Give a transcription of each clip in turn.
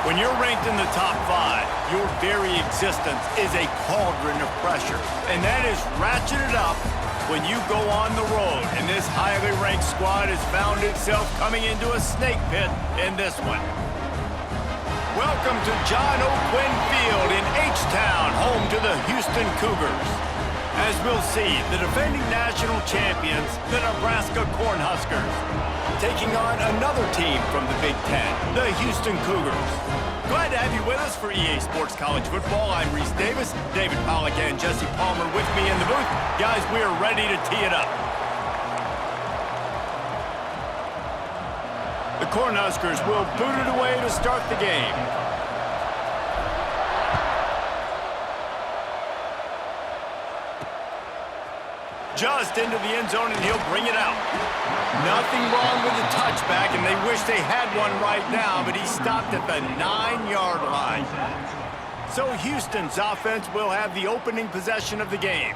When you're ranked in the top 5, your very existence is a cauldron of pressure. And that is ratcheted up when you go on the road. And this highly ranked squad has found itself coming into a snake pit in this one. Welcome to John O. Quinn Field in H-Town, home to the Houston Cougars. As we'll see, the defending national champions, the Nebraska Cornhuskers, taking on another team from the Big Ten, the Houston Cougars. Glad to have you with us for EA Sports College Football. I'm Reese Davis, David Pollack and Jesse Palmer with me in the booth. Guys, we are ready to tee it up. The Cornhuskers will boot it away to start the game. Just into the end zone, and he'll bring it out. Nothing wrong with the touchback, and they wish they had one right now, but he stopped at the 9-yard line. So Houston's offense will have the opening possession of the game.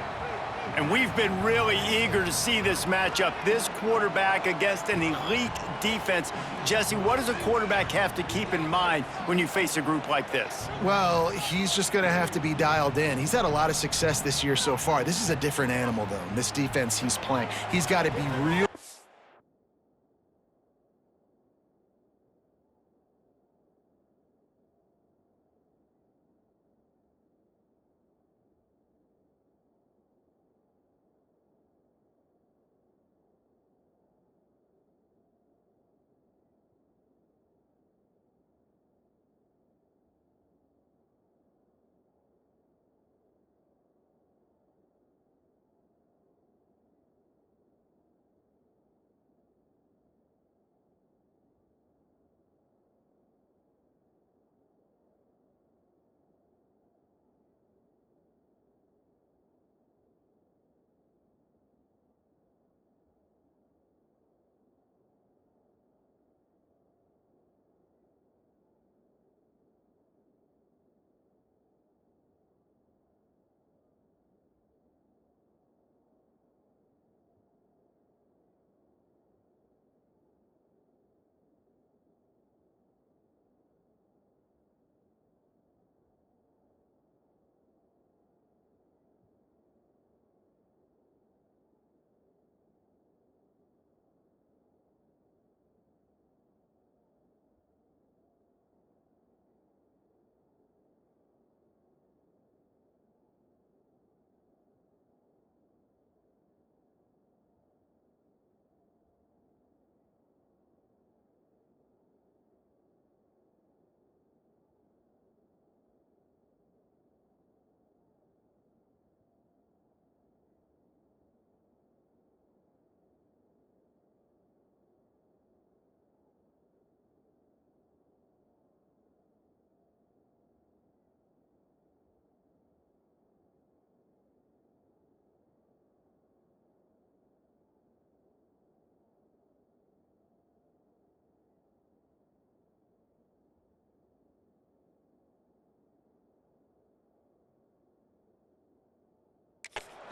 And we've been really eager to see this matchup, this quarterback against an elite defense. Jesse, what does a quarterback have to keep in mind when you face a group like this? Well, he's just going to have to be dialed in. He's had a lot of success this year so far. This is a different animal, though, in this defense he's playing. He's got to be real.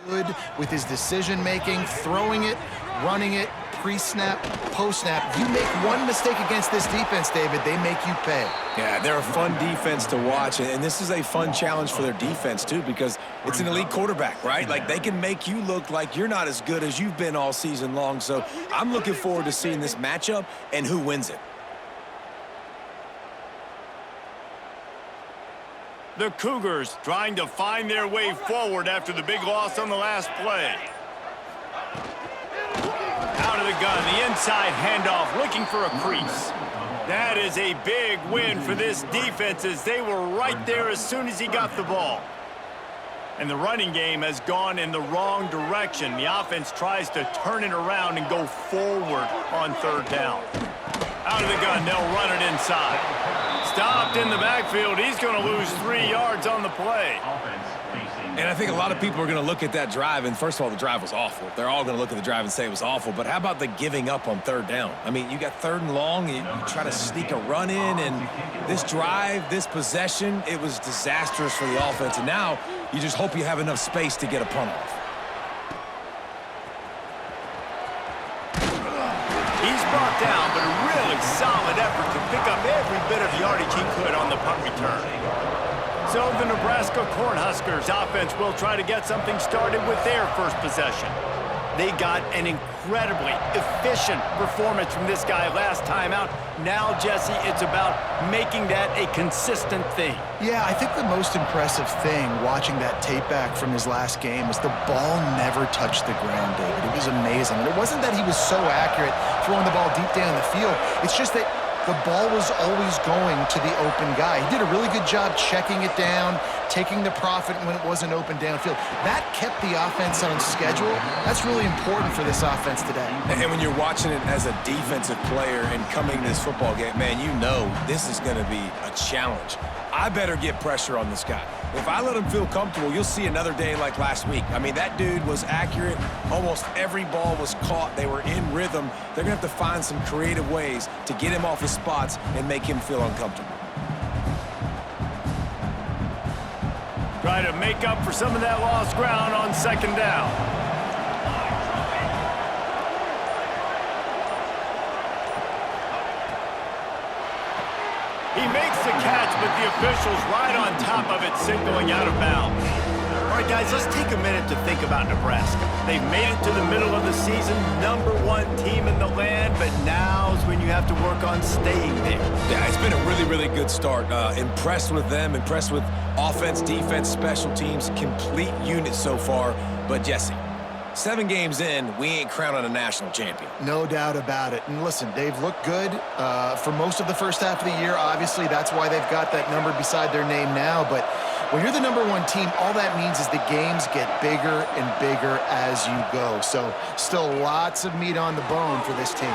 Good with his decision-making, throwing it, running it, pre-snap, post-snap. You make one mistake against this defense, David, they make you pay. Yeah, they're a fun defense to watch, and this is a fun challenge for their defense, too, because it's an elite quarterback, right? Like, they can make you look like you're not as good as you've been all season long, so I'm looking forward to seeing this matchup and who wins it. The Cougars trying to find their way forward after the big loss on the last play. Out of the gun, the inside handoff, looking for a crease. That is a big win for this defense as they were right there as soon as he got the ball. And the running game has gone in the wrong direction. The offense tries to turn it around and go forward on third down. Out of the gun, they'll run it inside. Stopped in the backfield. He's going to lose 3 yards on the play. And I think a lot of people are going to look at that drive, and first of all, the drive was awful. They're all going to look at the drive and say it was awful, but how about the giving up on third down? I mean, you got third and long, you try to sneak a run in, and this drive, this possession, it was disastrous for the offense, and now you just hope you have enough space to get a punt off. He's brought down, but a really really solid effort to pick up every bit of yardage he could on the punt return. So the Nebraska Cornhuskers offense will try to get something started with their first possession. They got an incredibly efficient performance from this guy last time out. Now, Jesse, it's about making that a consistent thing. Yeah, I think the most impressive thing watching that tape back from his last game was the ball never touched the ground, David. It was amazing. And it wasn't that he was so accurate throwing the ball deep down the field. It's just that the ball was always going to the open guy. He did a really good job checking it down, taking the profit when it wasn't open downfield. That kept the offense on schedule. That's really important for this offense today. And when you're watching it as a defensive player and coming to this football game, man, you know this is going to be a challenge. I better get pressure on this guy. If I let him feel comfortable, you'll see another day like last week. I mean, that dude was accurate. Almost every ball was caught. They were in rhythm. They're going to have to find some creative ways to get him off his spots and make him feel uncomfortable. Try to make up for some of that lost ground on second down. He makes the catch, but the official's right on top of it, signaling out of bounds. All right, guys, let's take a minute to think about Nebraska. They've made it to the middle of the season, #1 team in the land, but now's when you have to work on staying there. Yeah, it's been a really, really good start. Impressed with them, impressed with offense, defense, special teams, complete unit so far. But Jesse, 7 games in, we ain't crowning a national champion. No doubt about it. And listen, they've looked good for most of the first half of the year. Obviously, that's why they've got that number beside their name now. But when you're the #1 team, all that means is the games get bigger and bigger as you go. So still lots of meat on the bone for this team.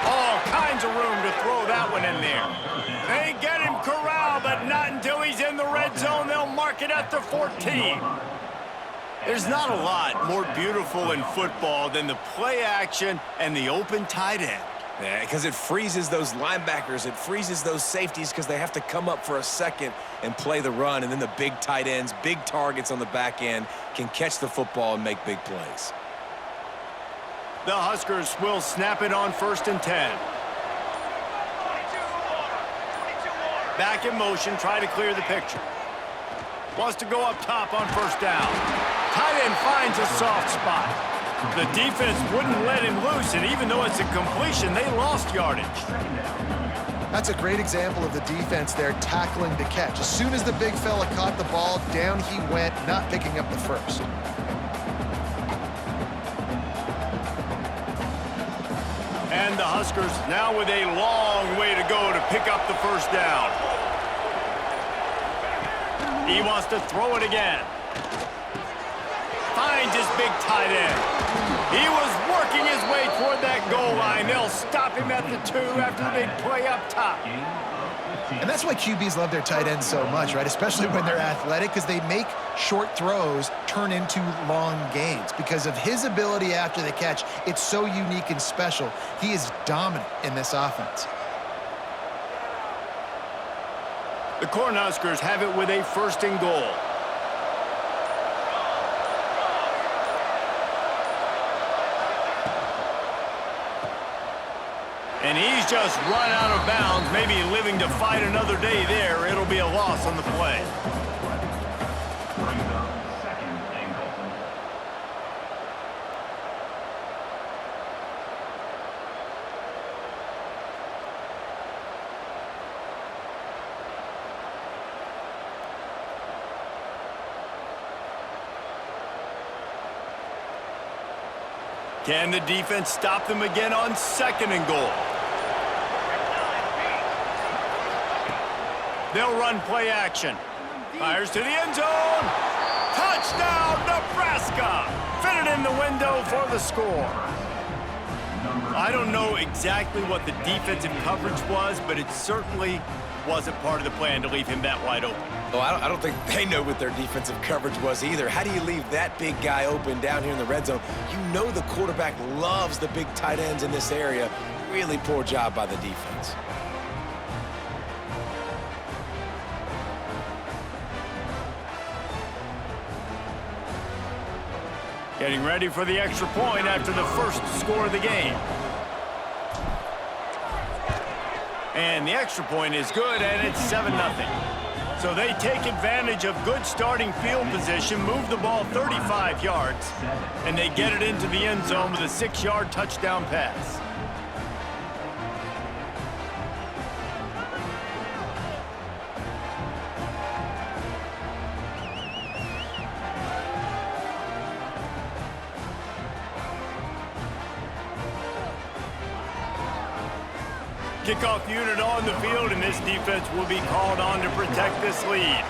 All kinds of room to throw that one in there. They get him corralled, but not until he's in the red zone. They'll mark it at the 14. There's not a lot more beautiful in football than the play action and the open tight end. Yeah, because it freezes those linebackers. It freezes those safeties because they have to come up for a second and play the run. And then the big tight ends, big targets on the back end can catch the football and make big plays. The Huskers will snap it on 1st and 10. Back in motion, try to clear the picture. Wants to go up top on 1st down. Tight end finds a soft spot. The defense wouldn't let him loose, and even though it's a completion, they lost yardage. That's a great example of the defense there tackling the catch. As soon as the big fella caught the ball, down he went, not picking up the first. And the Huskers now with a long way to go to pick up the 1st down. He wants to throw it again. Finds his big tight end. He was working his way toward that goal line. They'll stop him at the 2 after the big play up top. And that's why QBs love their tight ends so much, right? Especially when they're athletic, because they make short throws turn into long gains. Because of his ability after the catch, it's so unique and special. He is dominant in this offense. The Cornhuskers have it with a 1st and goal. And he's just run out of bounds, maybe living to fight another day there. It'll be a loss on the play. Can the defense stop them again on 2nd and goal? They'll run play action. Fires to the end zone. Touchdown, Nebraska! Fitted in the window for the score. I don't know exactly what the defensive coverage was, but it certainly wasn't part of the plan to leave him that wide open. Well, I don't think they know what their defensive coverage was either. How do you leave that big guy open down here in the red zone? You know the quarterback loves the big tight ends in this area. Really poor job by the defense. Getting ready for the extra point after the first score of the game. And the extra point is good, and it's 7-0. So they take advantage of good starting field position, move the ball 35 yards, and they get it into the end zone with a 6-yard touchdown pass. Kickoff unit on the field, and this defense will be called on to protect this lead.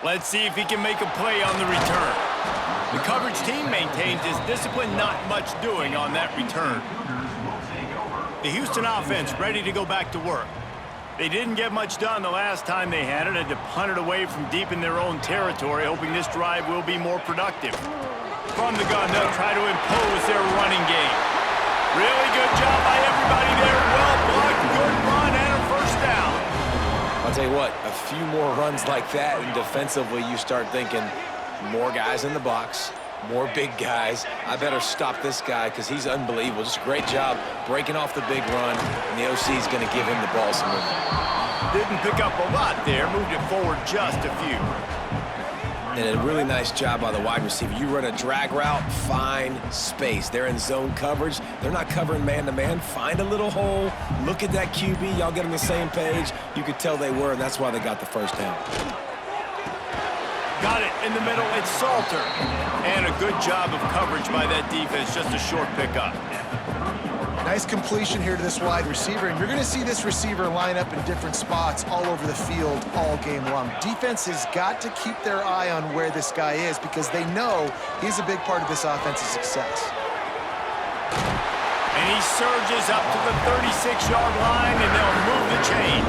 Let's see if he can make a play on the return. The coverage team maintains his discipline, not much doing on that return. The Houston offense ready to go back to work. They didn't get much done the last time they had it. Had to punt it away from deep in their own territory, hoping this drive will be more productive. From the gun, they'll try to impose their running game. Really good job by everybody there. Well blocked, good run, and a first down. I'll tell you what, a few more runs like that, and defensively you start thinking more guys in the box, more big guys. I better stop this guy because he's unbelievable. Just a great job breaking off the big run, and the OC is going to give him the ball some movement. Didn't pick up a lot there, moved it forward just a few. And a really nice job by the wide receiver. You run a drag route, find space. They're in zone coverage. They're not covering man-to-man. Find a little hole. Look at that QB. Y'all get on the same page. You could tell they were, and that's why they got the first down. Got it in the middle, it's Salter. And a good job of coverage by that defense, just a short pickup. Nice completion here to this wide receiver, and you're going to see this receiver line up in different spots all over the field all game long. Defense has got to keep their eye on where this guy is because they know he's a big part of this offense's success. And he surges up to the 36-yard line, and they'll move the chain.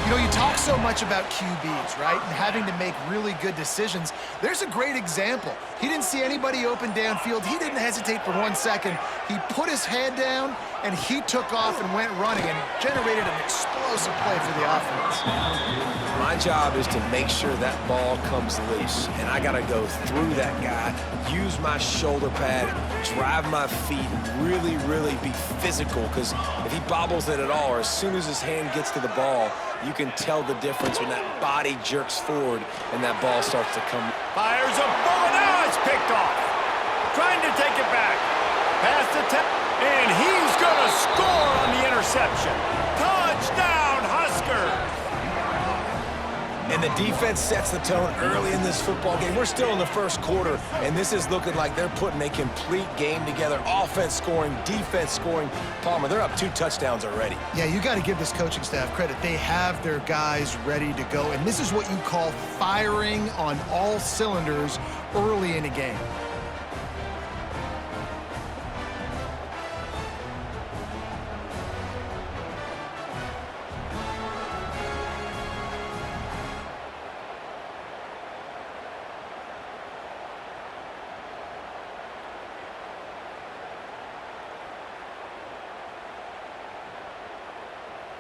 You know, you talk so much about QBs, right, and having to make really good decisions. There's a great example. He didn't see anybody open downfield. He didn't hesitate for 1 second. He put his head down, and he took off and went running and generated an explosive play for the offense. My job is to make sure that ball comes loose, and I got to go through that guy, use my shoulder pad, drive my feet, and really be physical, because if he bobbles it at all, or as soon as his hand gets to the ball, you can tell the difference when that body jerks forward and that ball starts to come. Fires a bullet. Now it's picked off. Trying to take it back. Past the 10. And he's going to score on the interception. Touchdown, Huskers. And the defense sets the tone early in this football game. We're still in the first quarter, and this is looking like they're putting a complete game together. Offense scoring, defense scoring. Palmer, they're up 2 touchdowns already. Yeah, you got to give this coaching staff credit. They have their guys ready to go, and this is what you call firing on all cylinders early in a game.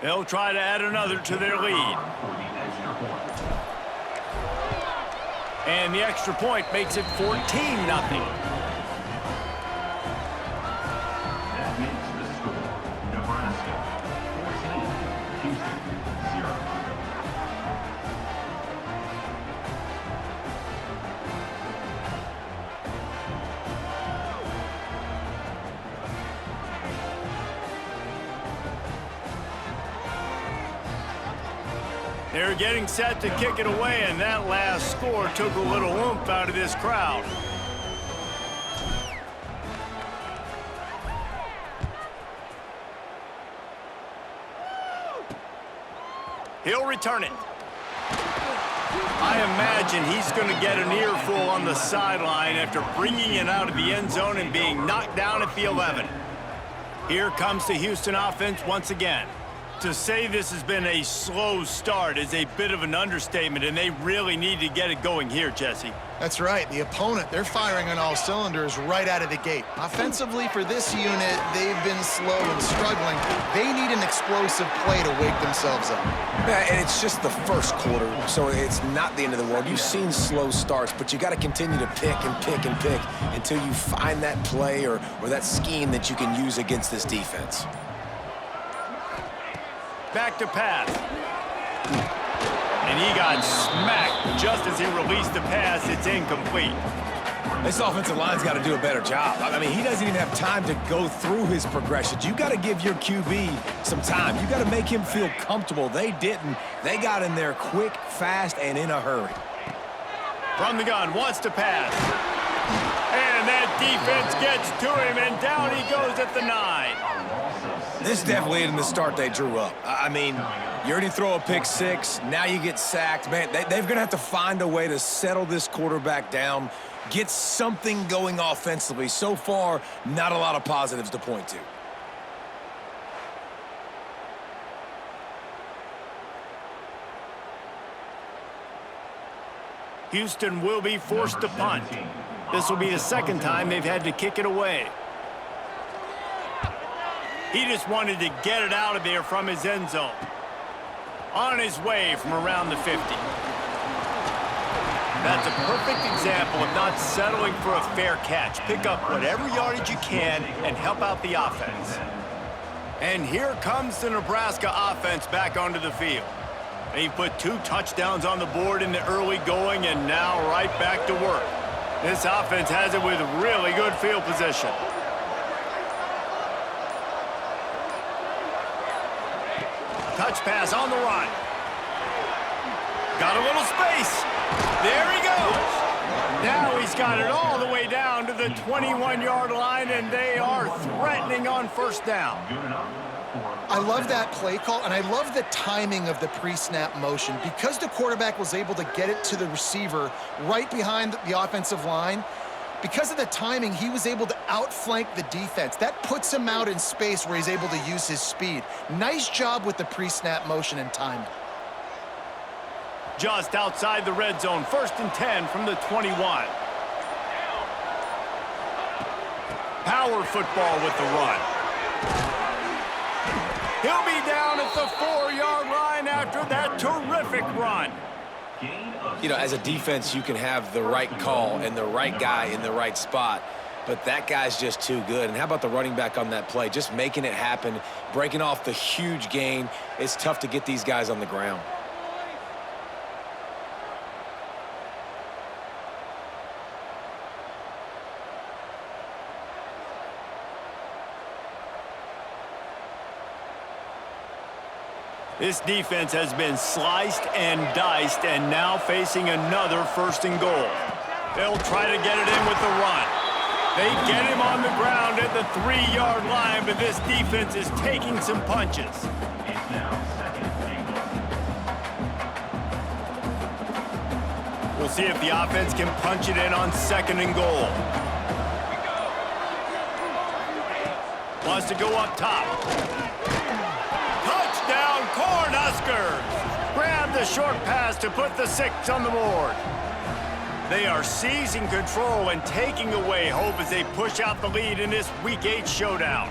They'll try to add another to their lead. And the extra point makes it 14-0. They're getting set to kick it away, and that last score took a little oomph out of this crowd. He'll return it. I imagine he's going to get an earful on the sideline after bringing it out of the end zone and being knocked down at the 11. Here comes the Houston offense once again. To say this has been a slow start is a bit of an understatement, and they really need to get it going here, Jesse. That's right. The opponent, they're firing on all cylinders right out of the gate. Offensively, for this unit, they've been slow and struggling. They need an explosive play to wake themselves up. Yeah, and it's just the first quarter, so it's not the end of the world. You've seen slow starts, but you got to continue to pick and pick and pick until you find that play or that scheme that you can use against this defense. Back to pass. And he got smacked just as he released the pass. It's incomplete. This offensive line's got to do a better job. I mean, he doesn't even have time to go through his progressions. You got to give your QB some time. You got to make him feel comfortable. They didn't. They got in there quick, fast, and in a hurry. From the gun, wants to pass. And that defense gets to him, and down he goes at the 9. This definitely isn't the start they drew up. I mean, you already throw a pick 6. Now you get sacked. Man, they're going to have to find a way to settle this quarterback down, get something going offensively. So far, not a lot of positives to point to. Houston will be forced to punt. This will be the second time they've had to kick it away. He just wanted to get it out of there from his end zone. On his way from around the 50. That's a perfect example of not settling for a fair catch. Pick up whatever yardage you can and help out the offense. And here comes the Nebraska offense back onto the field. They put 2 touchdowns on the board in the early going and now right back to work. This offense has it with really good field position. Touch pass on the run. Got a little space. There he goes. Now he's got it all the way down to the 21-yard line, and they are threatening on first down. I love that play call, and I love the timing of the pre-snap motion. Because the quarterback was able to get it to the receiver right behind the offensive line, because of the timing, he was able to outflank the defense. That puts him out in space where he's able to use his speed. Nice job with the pre-snap motion and timing. Just outside the red zone, 1st and 10 from the 21. Power football with the run. He'll be down at the 4-yard line after that terrific run. You know, as a defense, you can have the right call and the right guy in the right spot, but that guy's just too good. And how about the running back on that play? Just making it happen, breaking off the huge gain. It's tough to get these guys on the ground. This defense has been sliced and diced and now facing another 1st and goal. They'll try to get it in with the run. They get him on the ground at the 3-yard line, but this defense is taking some punches. We'll see if the offense can punch it in on 2nd and goal. Wants to go up top. Touchdown, Cornhuskers! Grab the short pass to put the 6 on the board. They are seizing control and taking away hope as they push out the lead in this Week 8 showdown.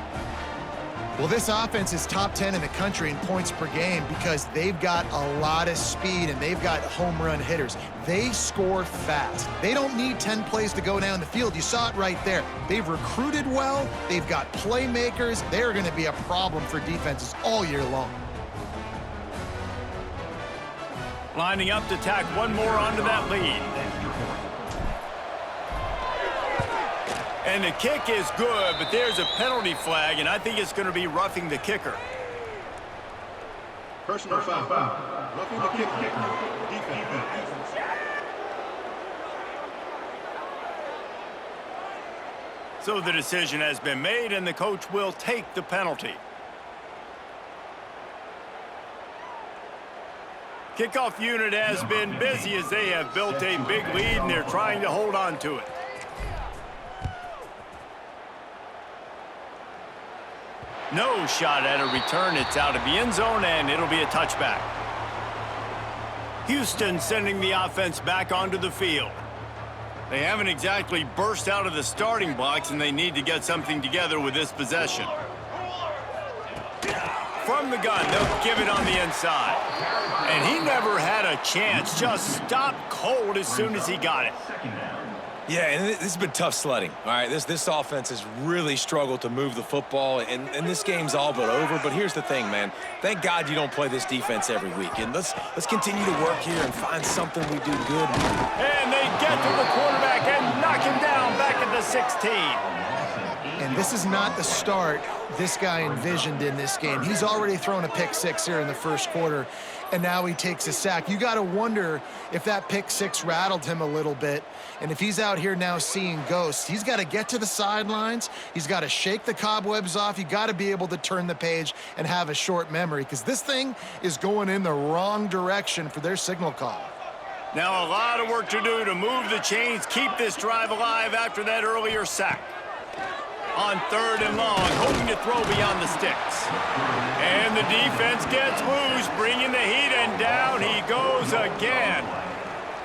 Well, this offense is top 10 in the country in points per game because they've got a lot of speed and they've got home run hitters. They score fast. They don't need 10 plays to go down the field. You saw it right there. They've recruited well. They've got playmakers. They're going to be a problem for defenses all year long. Lining up to tack one more onto that lead. And the kick is good, but there's a penalty flag, and I think it's going to be roughing the kicker. Personal foul. Roughing the kicker. Defense. So the decision has been made, and the coach will take the penalty. Kickoff unit has been busy as they have built a big lead, and they're trying to hold on to it. No shot at a return. It's out of the end zone, and it'll be a touchback. Houston sending the offense back onto the field. They haven't exactly burst out of the starting blocks, and they need to get something together with this possession. From the gun, they'll give it on the inside. And he never had a chance, just stopped cold as soon as he got it. Yeah, and this has been tough sledding, all right? This offense has really struggled to move the football, and this game's all but over. But here's the thing, man. Thank God you don't play this defense every week. And let's continue to work here and find something we do good. And they get to the quarterback and knock him down back at the 16. And this is not the start this guy envisioned in this game. He's already thrown a pick six here in the first quarter, and now he takes a sack. You got to wonder if that pick six rattled him a little bit. And if he's out here now seeing ghosts, he's got to get to the sidelines. He's got to shake the cobwebs off. You got to be able to turn the page and have a short memory, because this thing is going in the wrong direction for their signal call. Now a lot of work to do to move the chains, keep this drive alive after that earlier sack. On 3rd and long, hoping to throw beyond the sticks. And the defense gets loose, bringing the heat, and down he goes again.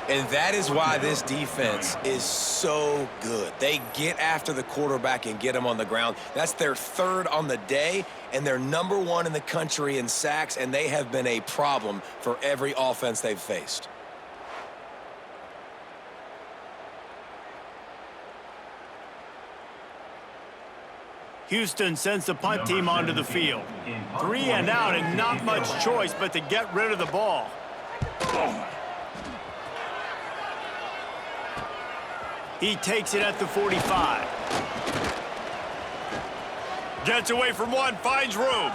And that is why this defense is so good. They get after the quarterback and get him on the ground. That's their 3rd on the day, and they're #1 in the country in sacks, and they have been a problem for every offense they've faced. Houston sends the punt team onto the field. 3 and out, and not much choice but to get rid of the ball. He takes it at the 45. Gets away from one, finds room.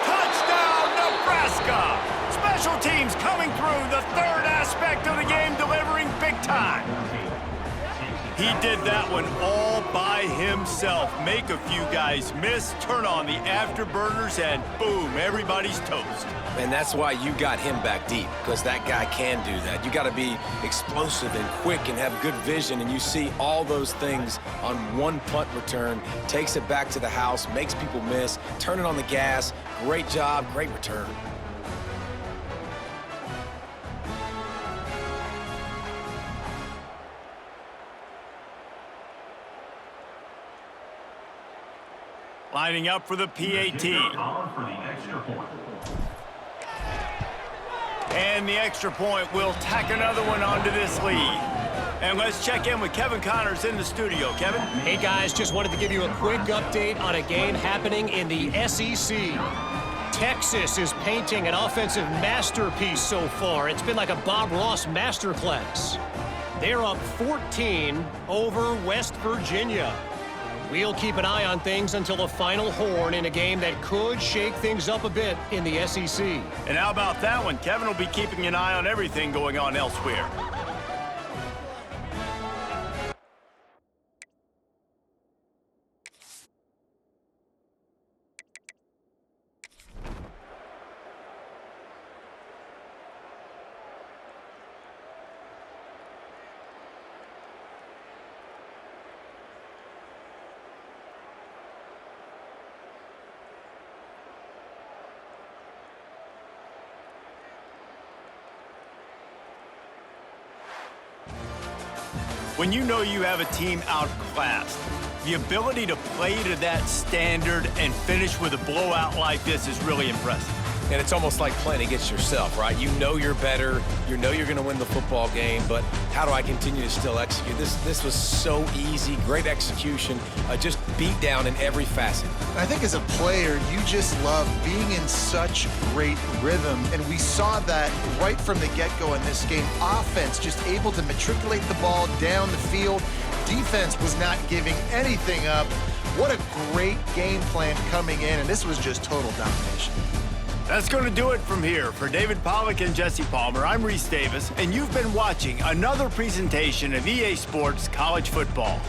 Touchdown, Nebraska! Special teams coming through, the 3rd aspect of the game, delivering big time. He did that one all by himself. Make a few guys miss, turn on the afterburners, and boom, everybody's toast. And that's why you got him back deep, because that guy can do that. You got to be explosive and quick and have good vision, and you see all those things on one punt return. Takes it back to the house, makes people miss, turning on the gas. Great job, great return. Lining up for the PAT. And the extra point will tack another one onto this lead. And let's check in with Kevin Connors in the studio. Kevin? Hey, guys, just wanted to give you a quick update on a game happening in the SEC. Texas is painting an offensive masterpiece so far. It's been like a Bob Ross masterclass. They're up 14 over West Virginia. We'll keep an eye on things until the final horn in a game that could shake things up a bit in the SEC. And how about that one? Kevin will be keeping an eye on everything going on elsewhere. When you know you have a team outclassed, the ability to play to that standard and finish with a blowout like this is really impressive. And it's almost like playing against yourself, right? You know you're better. You know you're going to win the football game, but how do I continue to still execute? This was so easy, great execution, just beat down in every facet. I think as a player, you just love being in such great rhythm, and we saw that right from the get-go in this game. Offense just able to matriculate the ball down the field. Defense was not giving anything up. What a great game plan coming in, and this was just total domination. That's going to do it from here. For David Pollack and Jesse Palmer, I'm Reese Davis, and you've been watching another presentation of EA Sports College Football.